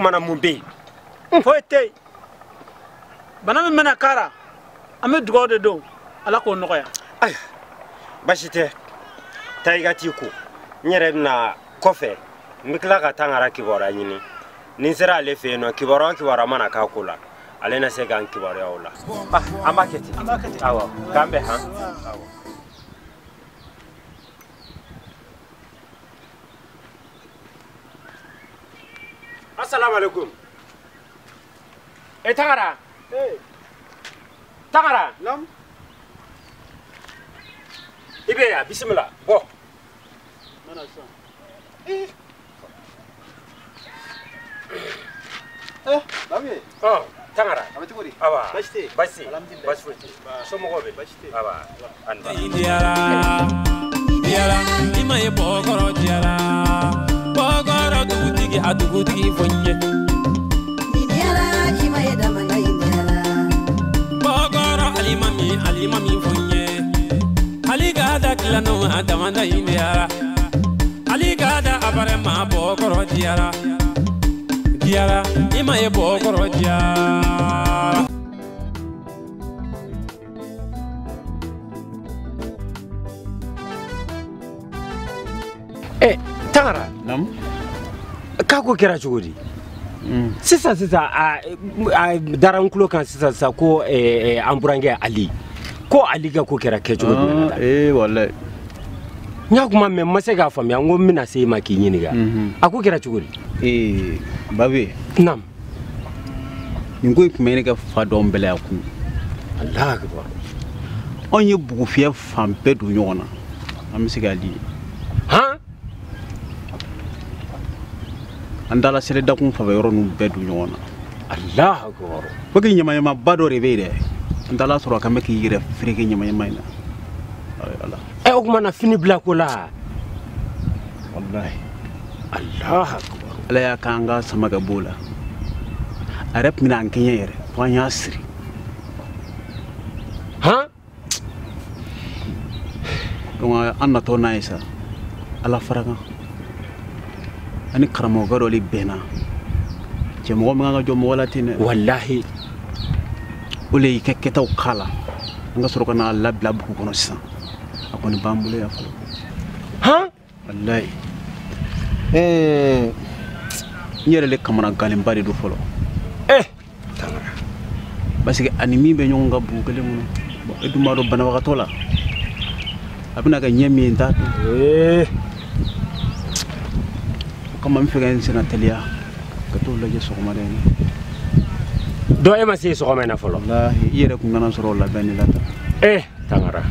kuma na mun be foyi tɛ bana min bɛna kara an bɛ dugawu de don ala k'o nɔgɔya ayi basi tɛ taa i ka t'i ko n yɛrɛ bɛna kɔfɛ n bɛ tila ka taa n ka kibaruya ɲini ni n sera ale fɛ yen nɔ kibaruya o kibaruya mana k'a ko la ale na se k'an kibaruya o la an b'a kɛ ten awɔ k'an bɛn han awɔ assalamu alaikum tagara tagara nam ibe ya bismillah bo mana son babi tagara amati kodi awa basti alhamdulillah basti so mo gobe basti awa anda diara ima ye bogoro diara bogoro dugutigi adugutigi fonye diara ima ye damana diara bogoro alimami fonye aliga da klano adamanda diara aliga da abarema bogoro diara diara ima ye bogoro diara tagara nam kako kɛra cogo di sisan a dara n tulo kan sisan ko an burankɛ ali ko ali ka ko kɛra kɛcogo di wallahi n y'a kuma mɛn n ma se k'a faamuya n ko n bɛna se ma k'i ɲininka a ko kɛra cogo di babe nam nin ko tun bɛ ne ka fa dɔn bɛlɛ kun Allahu akbar anw ye bugu fiyɛ fan bɛɛ don ɲɔgɔn na an bɛ se k'a di han an dala sere dakun fa yɔrɔ ninnu bɛɛ don ɲɔgɔn na Allahu akbar ko k'i ɲamayama ba dɔ de bɛ yen dɛ an dala sɔrɔ a kan bɛ k'i yɛrɛ fereke ɲamayama in na o kuma na fini bila ko la wallahi Allahu akbar ala y'a k'an ka sama ka b'o la a yɛrɛ tun bɛna an kɛɲɛ yɛrɛ fo an y'a siri han donc an natɔ n'a ye sa ala fara kan ani karamɔgɔ dɔ de bɛnna cɛmɔgɔ min kan ka jɔ mɔgɔ la ten dɛ wallahi o le y'i kɛ kɛtaw k'a la an ka sɔrɔ ka n'a labila bugu kɔnɔ sisan a kɔni b'an bolo yan fɔlɔ han wallahi n yɛrɛ le kamana galenba de don fɔlɔ parce que ani min bɛ ɲɔgɔn ka bugu kelen kɔnɔ e dun b'a dɔn banabagatɔ la a bɛna kɛ ɲɛ min ye n t'a dɔn kama n fɛ ka n sena teliya ka t'o lajɛ sɔgɔmada in na dɔ e ma se sɔgɔma in na fɔlɔ wallahi i yɛrɛ kun kana sɔrɔ o labɛn de la tan tangara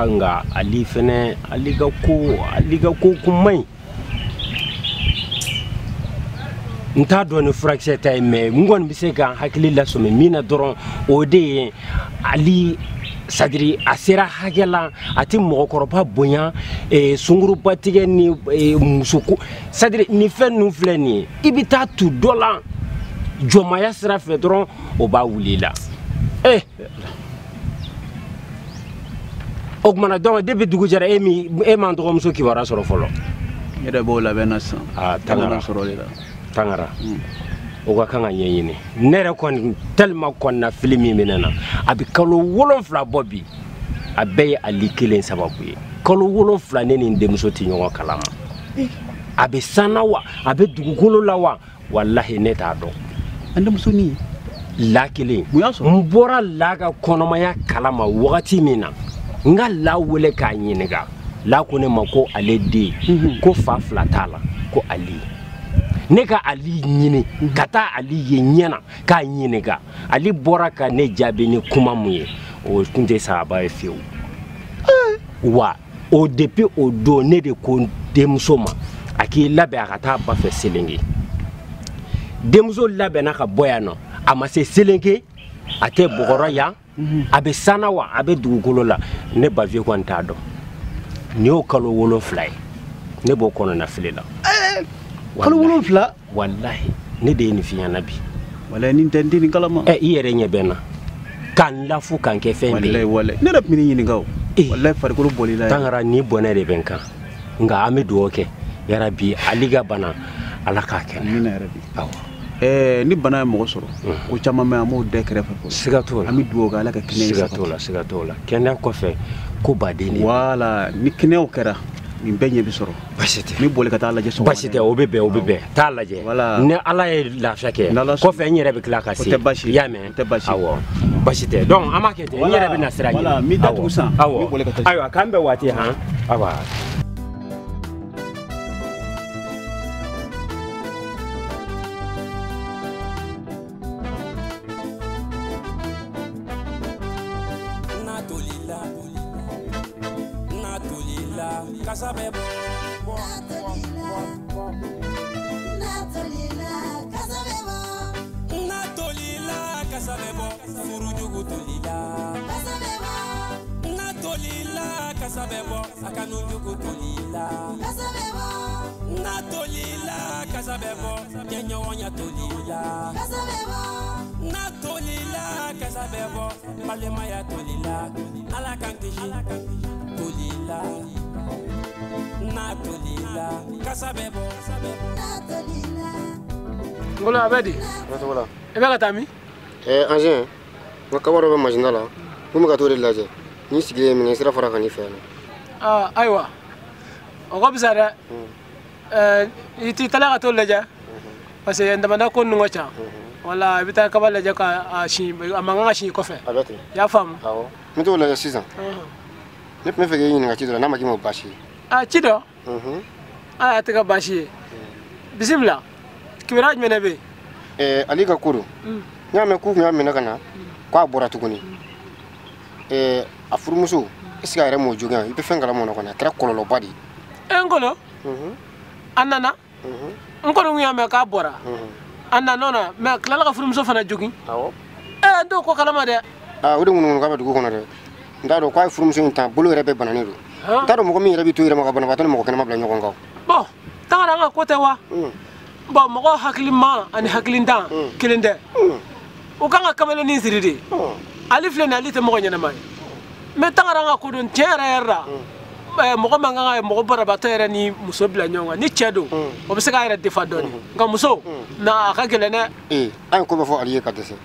nga ali fɛnɛ ali ka ko kun man ɲi n t'a dɔn ni furakisɛ ta ye mais n kɔni bɛ se ka hakili lasɔmi min na dɔrɔn o de ye ali sadiri a sera hakɛ la a tɛ mɔgɔkɔrɔba bonya sunguruba tigɛ ni muso ko sadiri ni fɛn ninnu filɛ nin ye i bɛ taa tu dɔ la jɔnmaya sira fɛ dɔrɔn o b'a wuli i la o kumana donc depuis dugu jɛra e m'an dɔgɔmuso kibaruya sɔrɔ fɔlɔ n yɛrɛ b'o labɛn na sisan tangara sɔrɔ de la tangara o ka kan ka ɲɛɲini ne yɛrɛ kɔni tellement kɔnna fili min bɛ ne na a bɛ kalo 7 bɔ bi a bɛɛ ye ali kelen sababu ye kalo 7 ne ni n denmuso tɛ ɲɔgɔn kalama a bɛ sanna wa a bɛ dugukolo la wa wallahi ne t'a dɔn an denmuso ni la kelen mun y'a sɔrɔ n bɔra la ka kɔnɔmaya kalama wagati min na n ka la wele k'a ɲininka la ko ne ma ko ale den ko fa 2 t'a la ko ali ne ka ali ɲini ka taa ali ye ɲɛna k'a ɲininka ali bɔra ka ne jaabi ni kuma mun ye o tun tɛ sababa ye fiyewu wa o depuis o don ne de ko denmuso ma a k'i labɛn a ka taa ba fɛ Selenge denmuso labɛnna ka bɔ yan nɔ a ma se Selenge a tɛ Bɔgɔrɔ yan a bɛ sanna wa a bɛ dugukolo la ne bafiye kɔni t'a dɔn nin y'o kalo 7 ye ne b'o kɔnɔna fili la kalo 7 wallahi ne de ye nin f'i ɲɛna bi wallahi nin tɛ n tɛ nin kalama i yɛrɛ ɲɛ bɛ n na k'an lafu k'an kɛ fɛn bɛɛ ye wallahi ne yɛrɛ tun bɛ nin ɲininka o wallahi farikolo bɔl'i la tangara ni bɔnɛ de bɛ n kan nka an bɛ dugawu kɛ yarabi ali ga bana ala ka kɛ amina yarabi awɔ ni bana ye mɔgɔ sɔrɔ ko caman bɛ an b'o dɛ kɛrɛfɛ fɔ siga t'o la an bɛ dugawu kɛ ala ka kɛnɛya siga t'o la kɛnɛya kɔfɛ ko baden de wala ni kɛnɛyaw kɛra nin bɛɛ ɲɛ bɛ sɔrɔ basi tɛ ni boli ka taa lajɛ sɔgɔma basi tɛ o bɛ bɛn taa lajɛ ni ala ye lafiya kɛ kɔfɛ n yɛrɛ bɛ tila ka se i y'a mɛn awɔ basi tɛ donc an b'a kɛ ten n yɛrɛ bɛ na sira ɲini n bɛ datugu san awɔ ayiwa k'an bɛn waati han awa Kasabebo furujugu tolila natolila kasabebo akanujugu tolila natolila kasabebo kenyonya tolila natolila kasabebo malemaya tolila alakankishi tolila natolila kasabebo natolila ngolo abedi wala ebe ka tami angin nga kabaro be majina la kuma ka to de laje ni sigile mi sira fara kan ni fe ah aywa o ko bisara iti tala ka to laje parce que ndamanda ko nungo cha wala bita ka ba laje ka shi amanga shi ko fe abati ya fam awo mi to laje 6 ans ne me fe yin nga ci do na ma ki mo bashi cido ta ka bashi bismillah kibiraj menebe ali ka kuru nyame ku nyame na kana kwa bora tukuni afurumuso iska yare mo jogan ibe fengala mo na kana kra kololo badi engolo anana ngolo nyame ka bora anana na me klala ka furumuso fana jogi awo do ko kalama de wudu ngunu ka ba dugu kono de ndado kwa furumuso nta bulu rebe banani do ndado mo ko mi rebe to ire mo ka bana batone mo ko kana mabla nyoko ngaw bo tangara nga ko te wa bo mo ko haklima ani haklinda kilinde o kanga kamelo ni siridi ali flene ali te mo nyana mai me tangara nga ko don tiara era mo ko manga mo ko baraba to era ni muso bla nyonga ni chedo o be se ka era defa doni nga muso na ka gelene an ko be fo ali ka dese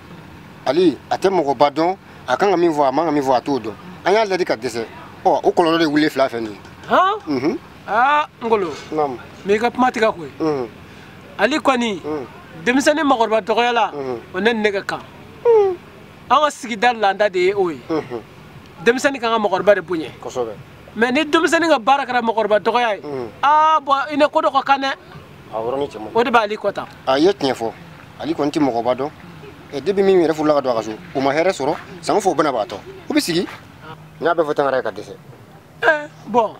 ali atemo ko badon akanga mi vo amanga mi vo atodo anya le ka dese o ko lo de wule fla fendi ha ngolo nam me ka matika ko ali kwani demisani magorba togoyala onen nega ka anga sigidar landa de oy demisani kan magorba de bunye kosobe mais ni demisani nga barakara magorba togoyay bo ine ko do ko kane awroni chemo o de bali kota ayet nyefo ali konti magorba do e debi mi refu la do akaso o ma here soro sango fo bana bato o bisigi nya be fotanga re ka dese bon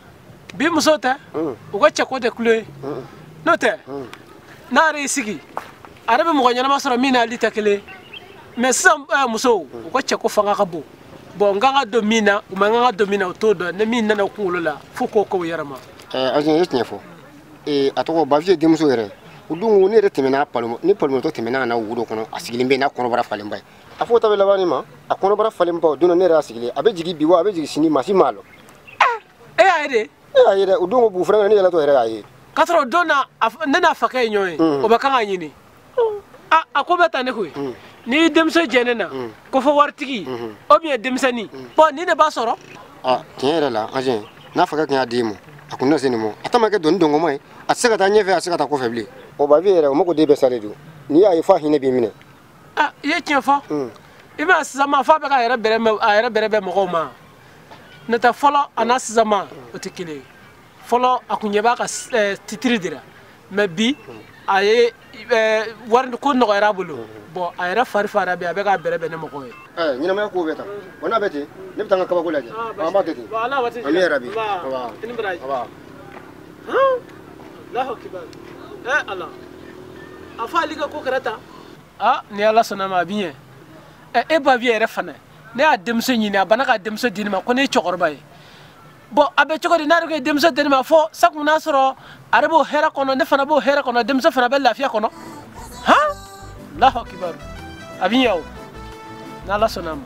bi musota o ko chako de kule note nari sigi arabe mo nyana masoro mina ali takele mais sam muso ko cheko fanga ka bo bon nganga domina o manga domina o todo ne mina na kulola fuko ko yarama ajin yetne fo atoko ba vie demso yere udungu ne retemena palmo ni palmo to temena na wudo kono asigili be na kono bara falemba afo tabe labani ma akono bara falemba duna ne ra asigili abe jigi biwa abe jigi sini masi malo ayede ayede udungu bu franga ne yala to yere ayi katro dona nana fakay nyoy o bakanga nyini ko beta ne ko ni demso jenena ko fo wartigi o bien demsani bon ni ne ba soro tiere la agent na faka kan adimo akuna senimo atama ke don dongo mai asaka ta nyefe asaka ta ko febli o ba viere o mako de be sale du ni ya ifa hine bi mine ye tienfo iba sama fa ba ka yere bere be mo ma nata folo anas zama o tikile folo akunyeba ka titiri dira mais bi aye warnd ko no era bulu bo ayra fara be ka bere ne mo ko nyina ma ko beta wona beti ne bitanga ka ba ko laje ba tete wala wati ami rabi ini berai la hokibar Allah afali ka ko karata ni Allah sonama bien ba vie refane ne a demso nyina bana ka demso dinima ko ne chokorba bo abe chokori na ko demso dinima fo sakum nasoro arabo hera kono ne fana bo hera kono demso fana be lafiya kono Allahu akbar abiyaw na Allah sonama